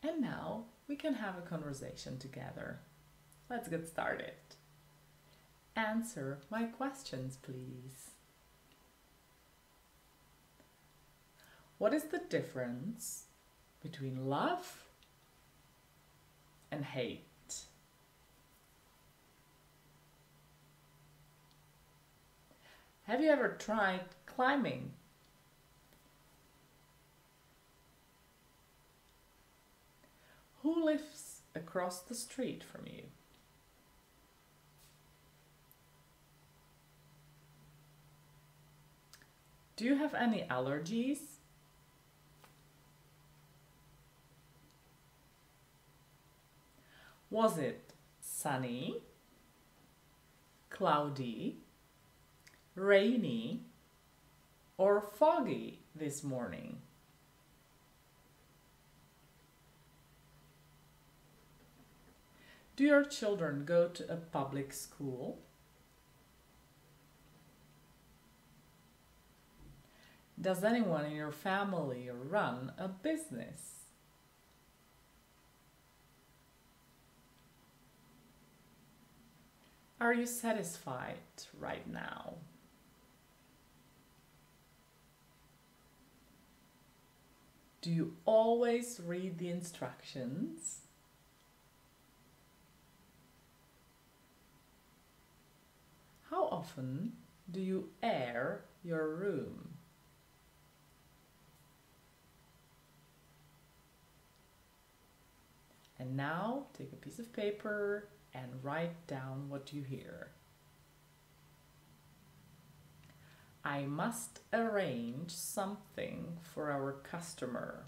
And now we can have a conversation together. Let's get started. Answer my questions, please. What is the difference between love and hate? Have you ever tried climbing? Who lives across the street from you? Do you have any allergies? Was it sunny, cloudy, rainy, or foggy this morning? Do your children go to a public school? Does anyone in your family run a business? Are you satisfied right now? Do you always read the instructions? How often do you air your room? And now take a piece of paper and write down what you hear. I must arrange something for our customer.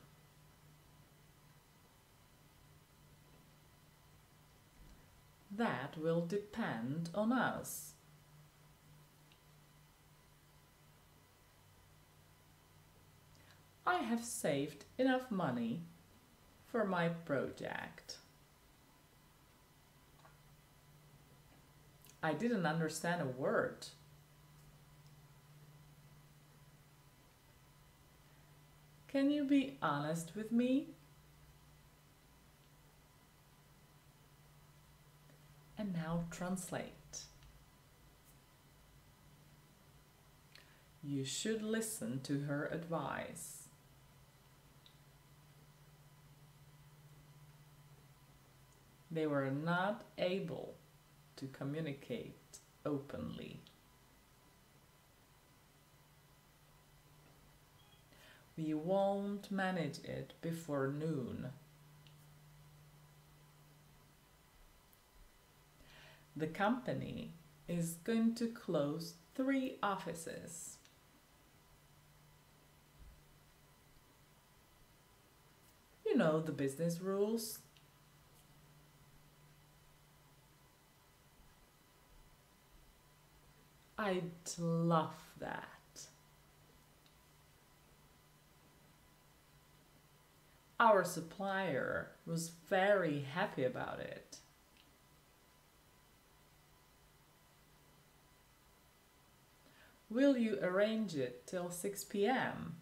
That will depend on us. I have saved enough money for my project. I didn't understand a word. Can you be honest with me? And now translate. You should listen to her advice. They were not able to communicate openly. We won't manage it before noon. The company is going to close 3 offices. You know the business rules. I'd love that. Our supplier was very happy about it. Will you arrange it till 6 p.m.?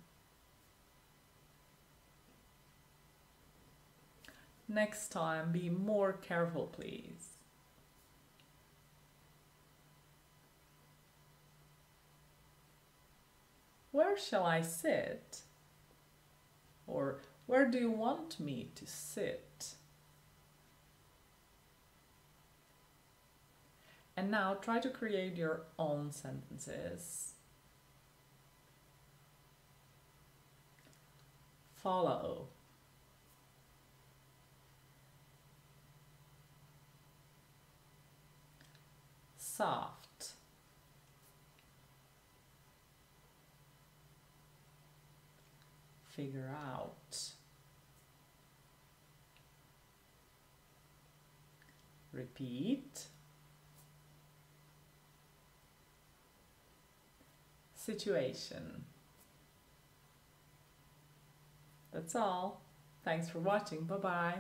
Next time, be more careful, please. Where shall I sit? Or where do you want me to sit? And now try to create your own sentences. Follow. Soft. Figure out. Repeat. Situation. That's all. Thanks for watching. Bye-bye.